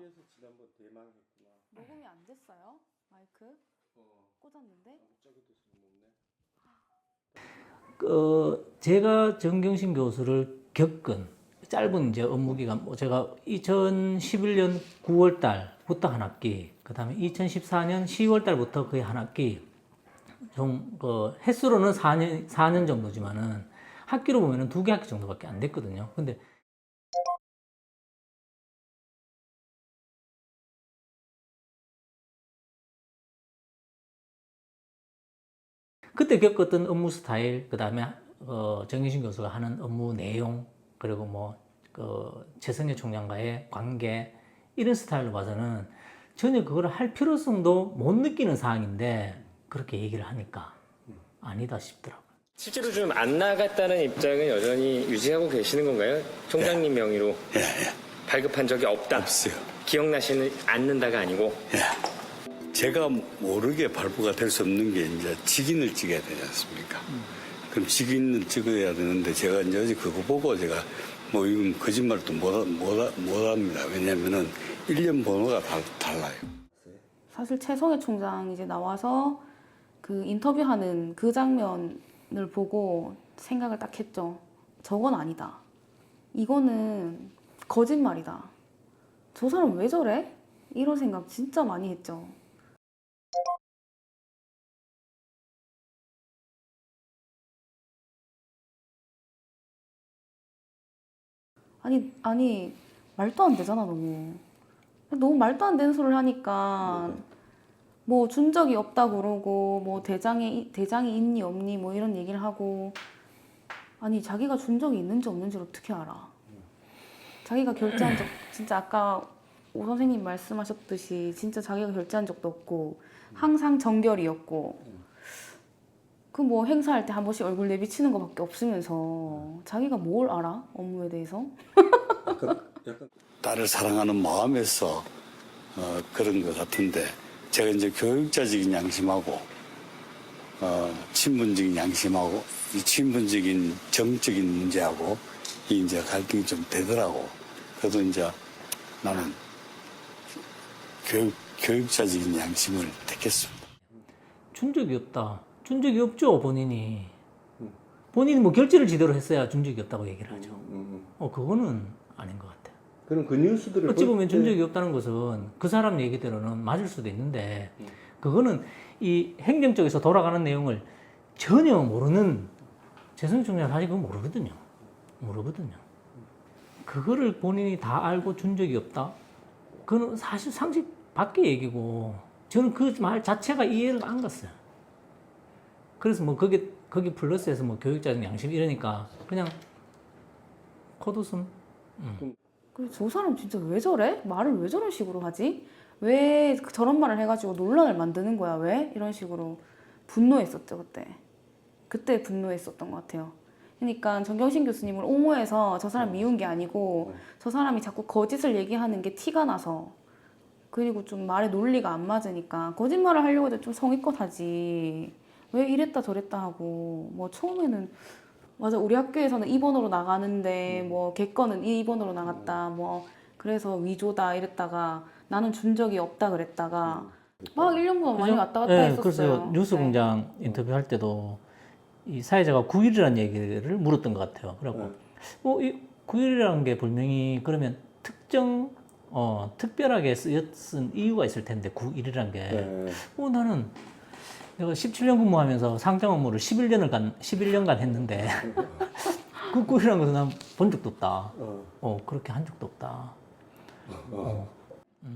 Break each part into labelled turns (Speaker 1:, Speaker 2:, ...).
Speaker 1: 거기에서 지난번 대망했구나.
Speaker 2: 녹음이 안 됐어요? 마이크 꽂았는데?
Speaker 3: 제가 정경심 교수를 겪은 짧은 이제 업무 기간, 제가 2011년 9월 달부터 한 학기, 그 다음에 2014년 10월 달부터 거의 한 학기, 좀, 횟수로는 4년 정도지만은 학기로 보면은 2개 학기 정도밖에 안 됐거든요. 근데 그때 겪었던 업무 스타일, 그 다음에 정의신 교수가 하는 업무 내용, 그리고 최성해 총장과의 관계, 이런 스타일로 봐서는 전혀 그걸 할 필요성도 못 느끼는 상황인데 그렇게 얘기를 하니까 아니다 싶더라고요.
Speaker 4: 실제로 좀 안 나갔다는 입장은 여전히 유지하고 계시는 건가요? 총장님 명의로
Speaker 5: 예.
Speaker 4: 발급한 적이 없다.
Speaker 5: 없어요.
Speaker 4: 기억나시는 않는다가 아니고.
Speaker 5: 예. 제가 모르게 발부가 될 수 없는 게 이제 직인을 찍어야 되지 않습니까? 그럼 직인을 찍어야 되는데 제가 이제 어제 그거 보고 제가 이건 거짓말도 못 합니다. 왜냐면은 1년 번호가 달라요.
Speaker 2: 사실 최성해 총장 이제 나와서 그 인터뷰하는 그 장면을 보고 생각을 딱 했죠. 저건 아니다. 이거는 거짓말이다. 저 사람 왜 저래? 이런 생각 진짜 많이 했죠. 아니 말도 안 되잖아. 너무 말도 안 되는 소리를 하니까 뭐 준 적이 없다고 그러고 뭐 대장이 있니 없니 뭐 이런 얘기를 하고, 아니 자기가 준 적이 있는지 없는지를 어떻게 알아? 자기가 결제한 적 진짜 아까 오 선생님 말씀하셨듯이 진짜 자기가 결제한 적도 없고 항상 정결이었고 그 뭐 행사할 때 한 번씩 얼굴 내비치는 것밖에 없으면서 자기가 뭘 알아? 업무에 대해서?
Speaker 1: 약간
Speaker 5: 딸을 사랑하는 마음에서 그런 것 같은데 제가 이제 교육자적인 양심하고 친분적인 양심하고 이 친분적인 정적인 문제하고 이 이제 갈등이 좀 되더라고. 그래도 이제 나는 교육자적인 양심을 택했습니다.
Speaker 3: 준 적이 없다. 준 적이 없죠, 본인이. 본인이 뭐 결제를 제대로 했어야 준 적이 없다고 얘기를 하죠. 그거는 아닌 것 같아요.
Speaker 1: 그럼 그 뉴스들을
Speaker 3: 어찌 보면 준 적이 없다는 것은 그 사람 얘기대로는 맞을 수도 있는데 그거는 이 행정 쪽에서 돌아가는 내용을 전혀 모르는 최성해 총장은 사실 그거 모르거든요. 그거를 본인이 다 알고 준 적이 없다? 그건 사실 상식 밖의 얘기고 저는 그 말 자체가 이해를 안 갔어요. 그래서 뭐 거기 플러스해서 뭐 교육자적 양심 이러니까 그냥 컷웃음.
Speaker 2: 그리고 저 사람 진짜 왜 저래? 말을 왜 저런 식으로 하지? 왜 저런 말을 해가지고 논란을 만드는 거야? 왜? 이런 식으로 분노했었죠, 그때 분노했었던 것 같아요. 그러니까 정경심 교수님을 옹호해서 저 사람 미운 게 아니고 저 사람이 자꾸 거짓을 얘기하는 게 티가 나서, 그리고 좀 말의 논리가 안 맞으니까 거짓말을 하려고 해도 좀 성의껏 하지. 왜 이랬다 저랬다 하고, 뭐 처음에는 맞아 우리 학교에서는 2번으로 나가는데 뭐 걔 거는 2번으로 나갔다 뭐 그래서 위조다 이랬다가 나는 준 적이 없다 그랬다가 막 1년 동안 많이 왔다 갔다 했었어요.
Speaker 3: 그래서 뉴스공장 인터뷰할 때도 이 사회자가 9일이라는 얘기를 물었던 것 같아요. 그래갖고 이 9일이라는 게 분명히 그러면 특별하게 쓰였은 이유가 있을 텐데 9일이라는 게 나는 내가 17년 근무하면서 상장 업무를 11년간 했는데 그 9일이라는 것은 난 본 적도 없다. 그렇게 한 적도 없다.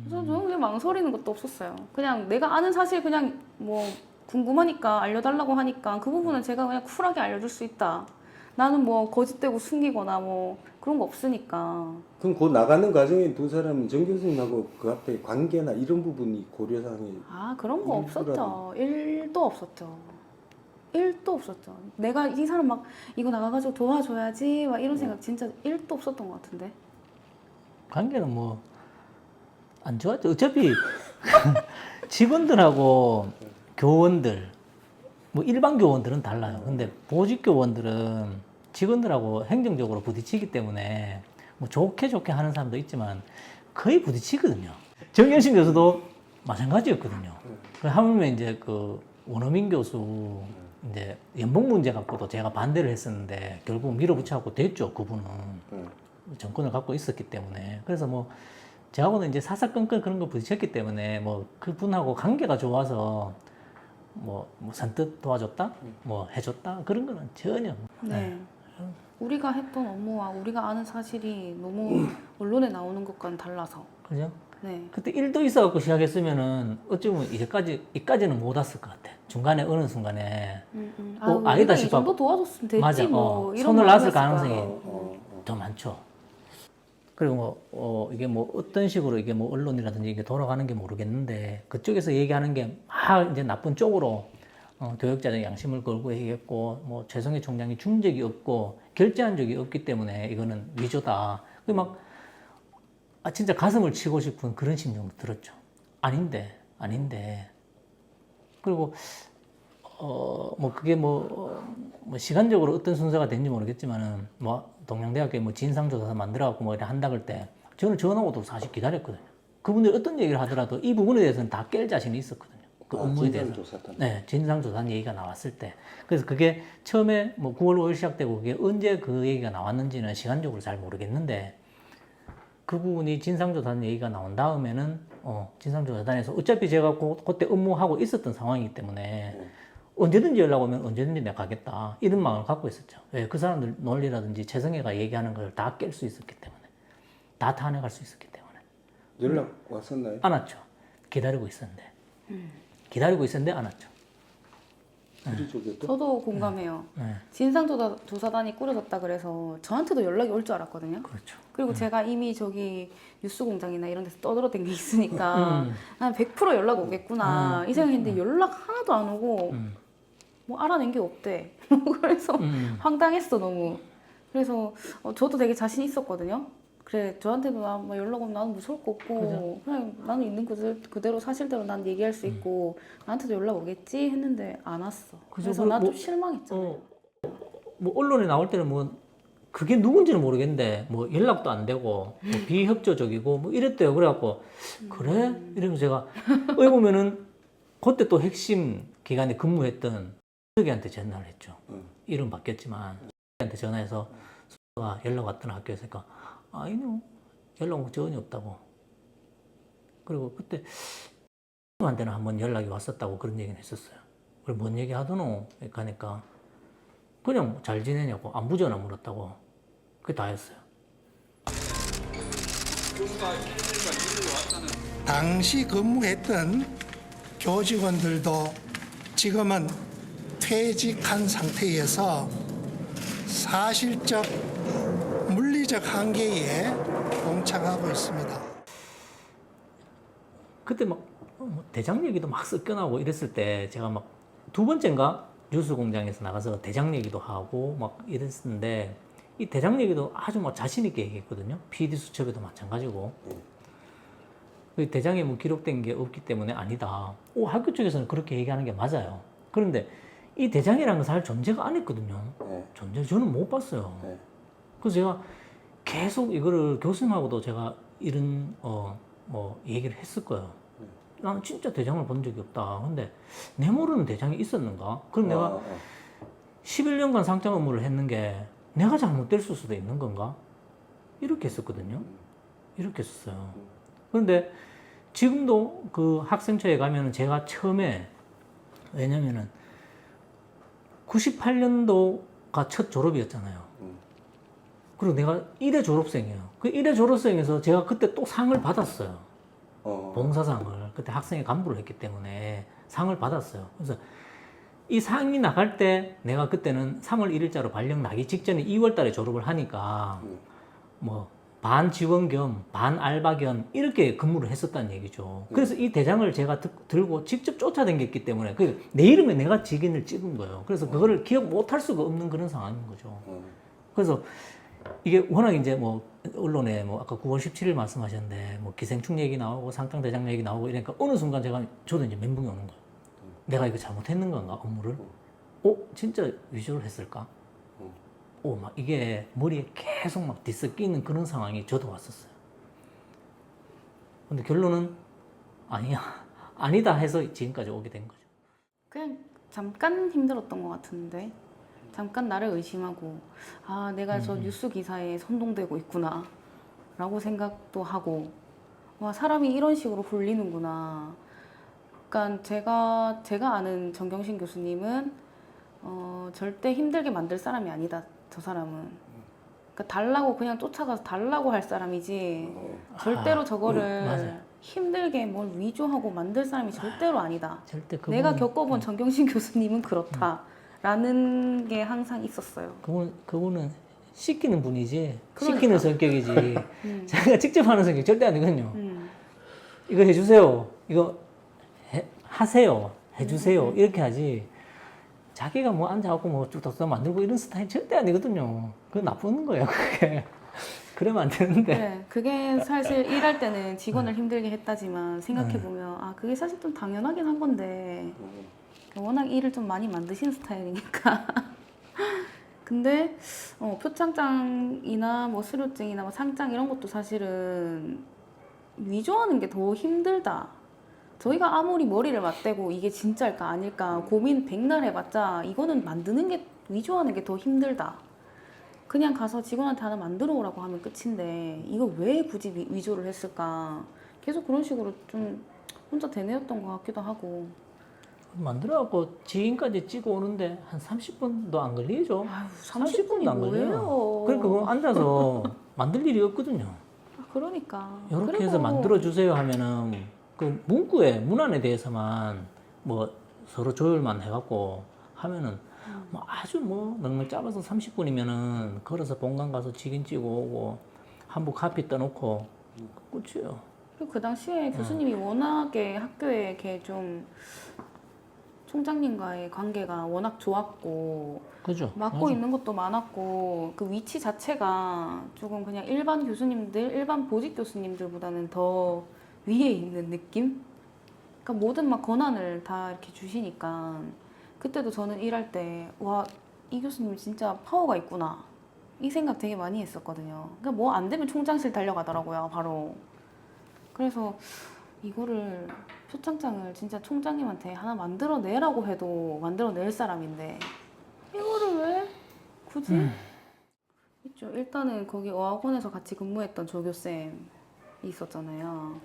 Speaker 2: 저는 그냥 망설이는 것도 없었어요. 그냥 내가 아는 사실 그냥 뭐 궁금하니까 알려달라고 하니까 그 부분은 제가 그냥 쿨하게 알려줄 수 있다. 나는 뭐 거짓되고 숨기거나 뭐 그런 거 없으니까.
Speaker 1: 그럼 그 나가는 과정에 두 사람은 정 교수님하고 그 앞에 관계나 이런 부분이 고려사항이
Speaker 2: 그런 거 없었죠. 1도 없었죠. 내가 이 사람 막 이거 나가가지고 도와줘야지 막 이런 생각 진짜 1도 없었던 것 같은데.
Speaker 3: 관계는 뭐 안 좋았죠. 어차피 직원들하고 교원들, 뭐 일반 교원들은 달라요. 근데 보직 교원들은 직원들하고 행정적으로 부딪히기 때문에 뭐 좋게 하는 사람도 있지만 거의 부딪히거든요. 정경심 교수도 마찬가지였거든요. 그 하물며 이제 그 원어민 교수 이제 연봉 문제 갖고도 제가 반대를 했었는데 결국 밀어붙여갖고 됐죠. 그분은 정권을 갖고 있었기 때문에. 그래서 뭐 저하고는 이제 사사건건 그런 거 부딪혔기 때문에 뭐 그분하고 관계가 좋아서 뭐 선뜻 도와줬다, 뭐 해줬다 그런 거는 전혀.
Speaker 2: 네. 우리가 했던 업무와 우리가 아는 사실이 너무 언론에 나오는 것과는 달라서.
Speaker 3: 그죠?
Speaker 2: 네.
Speaker 3: 그때 일도 있어갖고 시작했으면은 어쩌면 이까지는 못 왔을 것 같아. 중간에 어느 순간에 아니다
Speaker 2: 우리가 이
Speaker 3: 싶어.
Speaker 2: 정도 도와줬으면 됐지
Speaker 3: 맞아.
Speaker 2: 뭐 이런
Speaker 3: 손을 놨을
Speaker 2: 마음이었을까.
Speaker 3: 가능성이 더 많죠. 그리고 이게 뭐 어떤 식으로 이게 뭐 언론이라든지 이게 돌아가는 게 모르겠는데 그쪽에서 얘기하는 게 막 이제 나쁜 쪽으로 교역자적 양심을 걸고 얘기했고 뭐 최성해 총장이 준 적이 없고 결재한 적이 없기 때문에 이거는 위조다. 그 막 진짜 가슴을 치고 싶은 그런 심정도 들었죠. 아닌데. 그리고 뭐 그게 뭐 시간적으로 어떤 순서가 된지 모르겠지만은 뭐 동양대학교에 뭐 진상조사서 만들어갖고 뭐 이렇게 한다 그럴 때 저는 전화오도 사실 기다렸거든요. 그분들이 어떤 얘기를 하더라도 이 부분에 대해서는 다 깰 자신이 있었거든요. 그 업무에 대해서. 네, 진상조사는 얘기가 나왔을 때. 그래서 그게 처음에 뭐 9월 5일 시작되고 그게 언제 그 얘기가 나왔는지는 시간적으로 잘 모르겠는데 그 부분이 진상조사단 얘기가 나온 다음에는 진상조사단에서 어차피 제가 그때 업무하고 있었던 상황이기 때문에 언제든지 연락 오면 언제든지 내가 가겠다 이런 마음을 갖고 있었죠. 왜? 그 사람들 논리라든지 최성애가 얘기하는 걸 다 깰 수 있었기 때문에 다 타내갈 수 있었기 때문에
Speaker 1: 연락 왔었나요?
Speaker 3: 안 왔죠. 기다리고 있었는데 안 왔죠.
Speaker 1: 우리 쪽에도?
Speaker 2: 저도 공감해요.
Speaker 3: 네.
Speaker 2: 진상조사단이 꾸려졌다 그래서 저한테도 연락이 올 줄 알았거든요.
Speaker 3: 그렇죠.
Speaker 2: 그리고 제가 이미 저기 뉴스공장이나 이런 데서 떠들어댄 게 있으니까 난 100% 연락 오겠구나 이 생각했는데 연락 하나도 안 오고 뭐 알아낸 게 없대. 그래서 황당했어 너무. 그래서 저도 되게 자신 있었거든요. 그래 저한테도 뭐 연락 오면 나는 무서울 거 없고 그냥 나는 있는 그대로 사실대로 난 얘기할 수 있고 나한테도 연락 오겠지 했는데 안 왔어. 그래서 난 좀 실망했잖아요.
Speaker 3: 뭐 언론에 나올 때는 뭐 그게 누군지는 모르겠는데 뭐 연락도 안 되고 뭐 비협조적이고 뭐 이랬대요. 그래갖고 그래? 이러면서 제가 여기 보면은 그때 또 핵심 기간에 근무했던 수석이한테 전화를 했죠. 이름 바뀌었지만 수석이한테 전화해서 수석아 연락 왔더나 학교에서 그러니까 아니요 연락 전혀 없다고. 그리고 그때 한테는 한번 연락이 왔었다고 그런 얘기는 했었어요. 그리고 뭔 얘기 하더노? 하니까 그냥 잘 지내냐고 안부 전화 물었다고. 그게 다였어요.
Speaker 6: 당시 근무했던 교직원들도 지금은 퇴직한 상태에서 사실적 물리적 한계에 봉착하고 있습니다.
Speaker 3: 그때 막 대장 얘기도 막 섞여나오고 이랬을 때 제가 막 두 번째인가 뉴스 공장에서 나가서 대장 얘기도 하고 막 이랬었는데 이 대장 얘기도 아주 막 자신 있게 얘기했거든요. PD 수첩에도 마찬가지고. 그 대장에 뭐 기록된 게 없기 때문에 아니다. 학교 쪽에서는 그렇게 얘기하는 게 맞아요. 그런데 이 대장이라는 건 사실 존재가 안 했거든요. 존재 저는 못 봤어요. 그래서 제가 계속 이거를 교수님하고도 제가 이런 뭐 얘기를 했을 거예요. 나는 진짜 대장을 본 적이 없다. 근데 내 모르는 대장이 있었는가? 그럼 내가 11년간 상장 업무를 했는 게 내가 잘못됐을 수도 있는 건가? 이렇게 했었거든요. 이렇게 했었어요. 그런데 지금도 그 학생처에 가면은 제가 처음에 왜냐면은 98년도가 첫 졸업이었잖아요. 그리고 내가 1회 졸업생이에요. 그 1회 졸업생에서 제가 그때 또 상을 받았어요. 봉사상을. 그때 학생회 간부를 했기 때문에 상을 받았어요. 그래서 이 상이 나갈 때 내가 그때는 3월 1일자로 발령 나기 직전에 2월 달에 졸업을 하니까 뭐 반 지원 겸 반 알바 겸 이렇게 근무를 했었다는 얘기죠. 그래서 이 대장을 제가 들고 직접 쫓아다녔기 때문에 내 이름에 내가 직인을 찍은 거예요. 그래서 그거를 기억 못 할 수가 없는 그런 상황인 거죠. 그래서 이게 워낙 이제 뭐 언론에 뭐 아까 9월 17일 말씀하셨는데 뭐 기생충 얘기 나오고 상장 대장 얘기 나오고 이러니까 어느 순간 저도 이제 멘붕이 오는 거예요. 내가 이거 잘못했는 건가 업무를? 진짜 위조를 했을까? 막 이게 머리에 계속 막 뒤섞이는 그런 상황이 저도 왔었어요. 근데 결론은 아니야, 아니다 해서 지금까지 오게 된 거죠.
Speaker 2: 그냥 잠깐 힘들었던 것 같은데 잠깐 나를 의심하고 아 내가 저 뉴스 기사에 선동되고 있구나 라고 생각도 하고 와 사람이 이런 식으로 홀리는구나. 그러니까 제가 아는 정경심 교수님은 절대 힘들게 만들 사람이 아니다. 저 사람은. 그러니까 달라고 그냥 쫓아가서 달라고 할 사람이지 절대로 저거를
Speaker 3: 맞아요.
Speaker 2: 힘들게 뭘 위조하고 만들 사람이 절대로 아니다.
Speaker 3: 절대
Speaker 2: 내가
Speaker 3: 그분은-
Speaker 2: 겪어본 정경심 교수님은 그렇다라는 게 항상 있었어요.
Speaker 3: 그분은 시키는 분이지,
Speaker 2: 그러니까.
Speaker 3: 시키는 성격이지. 자기가 직접 하는 성격 절대 아니거든요.
Speaker 2: 음.
Speaker 3: 이거 해주세요. 이거 하세요. 해주세요. 이렇게 하지. 자기가 뭐 앉아갖고 뭐 뚝뚝 만들고 이런 스타일 절대 아니거든요. 그거 나쁜 거예요, 그게. 그러면 안 되는데.
Speaker 2: 네, 그게 사실 일할 때는 직원을 힘들게 했다지만 생각해보면 아 그게 사실 좀 당연하긴 한 건데 워낙 일을 좀 많이 만드시는 스타일이니까 근데 표창장이나 뭐 수료증이나 뭐 상장 이런 것도 사실은 위조하는 게 더 힘들다. 저희가 아무리 머리를 맞대고 이게 진짜일까 아닐까 고민 백날 해봤자 이거는 만드는 게 위조하는 게 더 힘들다. 그냥 가서 직원한테 하나 만들어 오라고 하면 끝인데 이거 왜 굳이 위조를 했을까? 계속 그런 식으로 좀 혼자 되뇌었던 것 같기도 하고.
Speaker 3: 만들어갖고 지금까지 찍어 오는데 한 30분도 안 걸리죠.
Speaker 2: 아유,
Speaker 3: 30분도 안 걸려요.
Speaker 2: 뭐예요?
Speaker 3: 그러니까 그거 앉아서 만들 일이 없거든요.
Speaker 2: 그러니까.
Speaker 3: 이렇게
Speaker 2: 그리고
Speaker 3: 해서 만들어 주세요 하면은 그 문안에 대해서만 뭐 서로 조율만 해갖고 하면은 뭐 아주 뭐 넉넉 짧아서 30분이면은 걸어서 본관 가서 직인 찍어 오고 한부 카피 떠놓고 끝이에요.
Speaker 2: 그리고 그 당시에 교수님이 워낙에 학교에 이렇게 좀 총장님과의 관계가 워낙 좋았고
Speaker 3: 그죠?
Speaker 2: 맡고
Speaker 3: 맞아.
Speaker 2: 있는 것도 많았고 그 위치 자체가 조금 그냥 일반 교수님들, 일반 보직 교수님들보다는 더 위에 있는 느낌? 그러니까 모든 막 권한을 다 이렇게 주시니까 그때도 저는 일할 때 와, 이 교수님 진짜 파워가 있구나 이 생각 되게 많이 했었거든요. 그러니까 뭐 안 되면 총장실 달려가더라고요, 바로. 그래서 이거를 표창장을 진짜 총장님한테 하나 만들어내라고 해도 만들어낼 사람인데 이거를 왜 굳이? 있죠. 일단은 거기 어학원에서 같이 근무했던 조교쌤이 있었잖아요.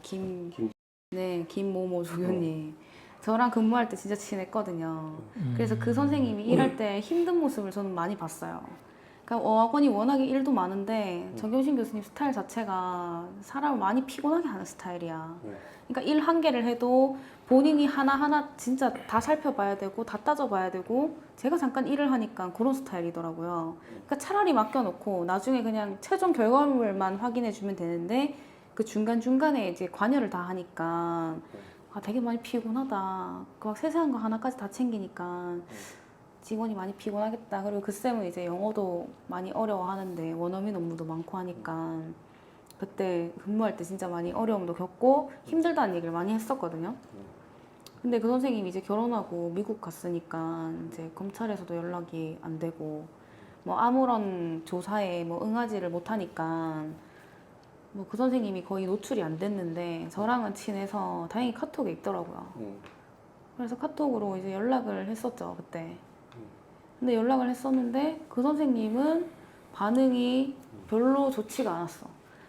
Speaker 2: 김모모 조교님. 저랑 근무할 때 진짜 친했거든요. 그래서 그 선생님이 일할 때 힘든 모습을 저는 많이 봤어요. 그러니까 어학원이 워낙에 일도 많은데 정경심 교수님 스타일 자체가 사람을 많이 피곤하게 하는 스타일이야. 그러니까 일 한 개를 해도 본인이 하나하나 진짜 다 살펴봐야 되고 다 따져봐야 되고 제가 잠깐 일을 하니까 그런 스타일이더라고요. 그러니까 차라리 맡겨놓고 나중에 그냥 최종 결과물만 확인해주면 되는데 그 중간중간에 이제 관여를 다 하니까 아, 되게 많이 피곤하다. 그 막 세세한 거 하나까지 다 챙기니까 직원이 많이 피곤하겠다. 그리고 그 쌤은 이제 영어도 많이 어려워하는데 원어민 업무도 많고 하니까 그때 근무할 때 진짜 많이 어려움도 겪고 힘들다는 얘기를 많이 했었거든요. 근데 그 선생님이 이제 결혼하고 미국 갔으니까 이제 검찰에서도 연락이 안 되고 뭐 아무런 조사에 뭐 응하지를 못하니까 뭐 그 선생님이 거의 노출이 안 됐는데 저랑은 친해서 다행히 카톡에 있더라고요. 그래서 카톡으로 이제 연락을 했었죠, 그때. 근데 연락을 했었는데 그 선생님은 반응이 별로 좋지가 않았어.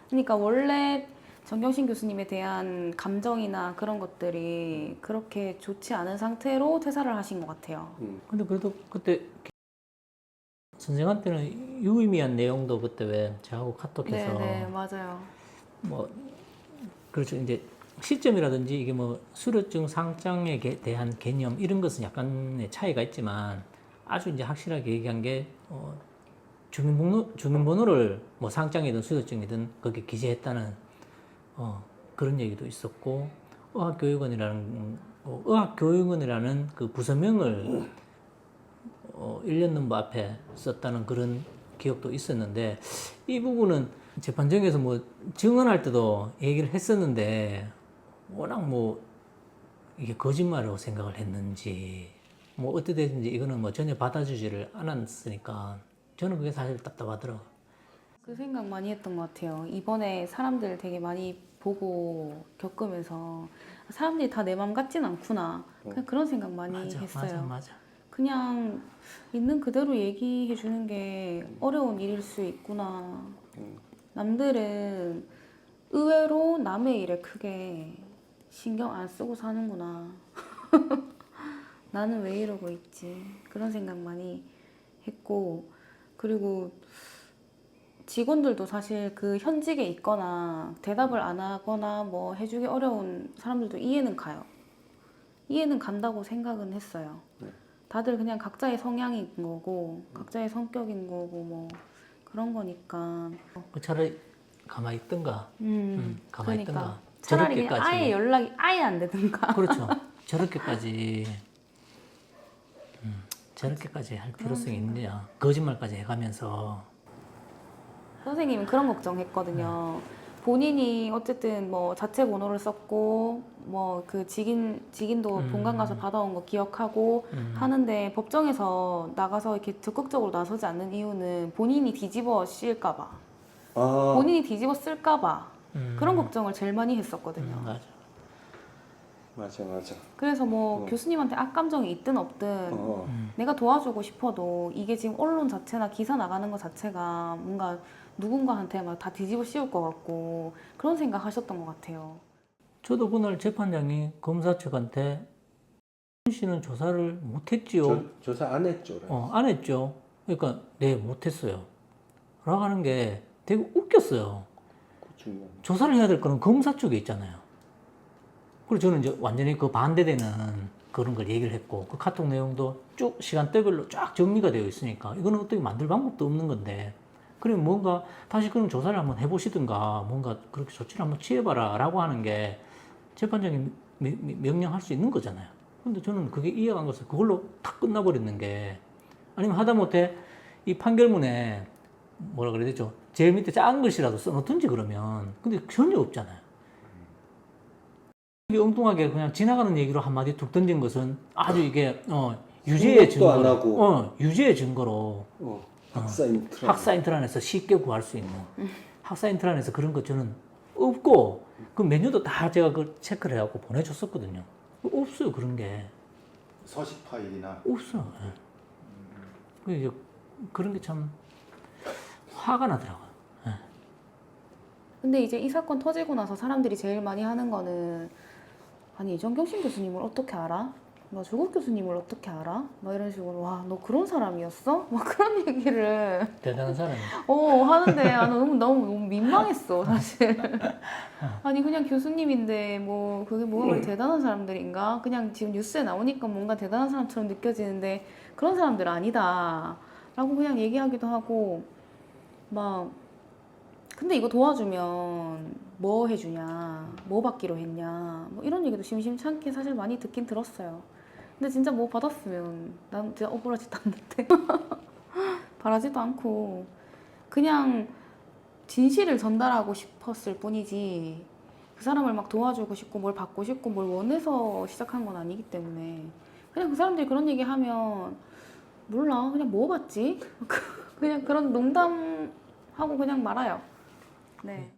Speaker 2: 그러니까 원래 정경심 교수님에 대한 감정이나 그런 것들이 그렇게 좋지 않은 상태로 퇴사를 하신 것 같아요.
Speaker 3: 근데 그래도 그때 선생한테는 유의미한 내용도 그때 왜 저하고 카톡해서
Speaker 2: 네, 맞아요.
Speaker 3: 뭐 그렇죠. 이제 시점이라든지 이게 뭐 수료증 상장에 대한 개념 이런 것은 약간의 차이가 있지만 아주 이제 확실하게 얘기한 게 주민번호를 뭐 상장이든 수료증이든 거기에 기재했다는 그런 얘기도 있었고 의학교육원이라는 그 부서명을 1년 넘버 앞에 썼다는 그런 기억도 있었는데 이 부분은 재판정에서 뭐 증언할 때도 얘기를 했었는데 워낙 뭐 이게 거짓말이라고 생각을 했는지 뭐 어떻게든지 이거는 뭐 전혀 받아주지를 않았으니까 저는 그게 사실 답답하더라고요.
Speaker 2: 그 생각 많이 했던 것 같아요. 이번에 사람들 되게 많이 보고 겪으면서 사람들이 다 내 맘 같진 않구나. 그냥 그런 생각 많이 했어요.
Speaker 3: 맞아.
Speaker 2: 그냥 있는 그대로 얘기해 주는 게 어려운 일일 수 있구나. 남들은 의외로 남의 일에 크게 신경 안 쓰고 사는구나. 나는 왜 이러고 있지? 그런 생각 많이 했고, 그리고 직원들도 사실 그 현직에 있거나 대답을 안 하거나 뭐 해주기 어려운 사람들도 이해는 가요. 이해는 간다고 생각은 했어요. 다들 그냥 각자의 성향인 거고, 각자의 성격인 거고, 뭐 그런 거니까.
Speaker 3: 차라리 가만히 있든가. 가만히 있든가.
Speaker 2: 그러니까 차라리 그냥
Speaker 3: 저렇게까지.
Speaker 2: 아예 연락이 아예 안 되든가.
Speaker 3: 그렇죠. 저렇게까지 저렇게까지 할 필요성이 있느냐. 거짓말까지 해가면서.
Speaker 2: 선생님은 그런 걱정했거든요. 본인이 어쨌든 뭐 자체 번호를 썼고 뭐 그 직인도 본관 가서 받아온 거 기억하고 하는데 법정에서 나가서 이렇게 적극적으로 나서지 않는 이유는 본인이 뒤집어 씌울까 봐. 본인이 뒤집어 쓸까 봐. 그런 걱정을 제일 많이 했었거든요.
Speaker 3: 맞아.
Speaker 1: 맞아.
Speaker 2: 그래서 뭐 교수님한테 악감정이 있든 없든 내가 도와주고 싶어도 이게 지금 언론 자체나 기사 나가는 것 자체가 뭔가 누군가한테 막 다 뒤집어 씌울 것 같고 그런 생각 하셨던 것 같아요.
Speaker 3: 저도 그날 재판장이 검사 측한테 씨는 조사를 못했지요.
Speaker 1: 조사 안 했죠.
Speaker 3: 안 했죠. 그러니까 네 못했어요. 라고 하는 게 되게 웃겼어요.
Speaker 1: 중요한.
Speaker 3: 조사를 해야 될 거는 검사 쪽에 있잖아요. 그리고 저는 이제 완전히 그 반대되는 그런 걸 얘기를 했고 그 카톡 내용도 쭉 시간대별로 쫙 정리가 되어 있으니까 이거는 어떻게 만들 방법도 없는 건데 그러면 뭔가 다시 그런 조사를 한번 해보시든가 뭔가 그렇게 조치를 한번 취해봐라 라고 하는 게 재판장이 명령할 수 있는 거잖아요. 근데 저는 그게 이해가 안 가서 그걸로 탁 끝나버리는 게 아니면 하다못해 이 판결문에 뭐라 그래야 되죠? 제일 밑에 작은 글씨라도 써놓든지 그러면 근데 전혀 없잖아요. 이게 엉뚱하게 그냥 지나가는 얘기로 한마디 툭 던진 것은 아주 이게 유죄의
Speaker 1: 생각도 안
Speaker 3: 증거로
Speaker 1: 하고.
Speaker 3: 유죄의 증거로
Speaker 1: 학사 인트라.
Speaker 3: 학사 인트란에서 쉽게 구할 수 있는 학사 인트란에서 그런 것 저는 없고 그 메뉴도 다 제가 그 체크를 해갖고 보내줬었거든요. 없어요 그런 게
Speaker 7: 서식 파일이나
Speaker 3: 없어요. 예. 그런 게 참 화가 나더라고요. 예.
Speaker 2: 근데 이제 이 사건 터지고 나서 사람들이 제일 많이 하는 거는 아니 이정경심 교수님을 어떻게 알아? 너 조국 교수님을 어떻게 알아? 막 이런 식으로 와 너 그런 사람이었어? 막 그런 얘기를
Speaker 3: 대단한 사람이.
Speaker 2: 하는데 너무 민망했어 사실. 아니 그냥 교수님인데 뭐 그게 뭐가 그리 대단한 사람들인가? 그냥 지금 뉴스에 나오니까 뭔가 대단한 사람처럼 느껴지는데 그런 사람들 아니다 라고 그냥 얘기하기도 하고 막 근데 이거 도와주면 뭐 해주냐, 뭐 받기로 했냐, 뭐 이런 얘기도 심심찮게 사실 많이 듣긴 들었어요. 근데 진짜 뭐 받았으면 난 진짜 억울하지도 않는데 바라지도 않고 그냥 진실을 전달하고 싶었을 뿐이지 그 사람을 막 도와주고 싶고 뭘 받고 싶고 뭘 원해서 시작한 건 아니기 때문에 그냥 그 사람들이 그런 얘기 하면 몰라 그냥 뭐 받지? 그냥 그런 농담하고 그냥 말아요. 네.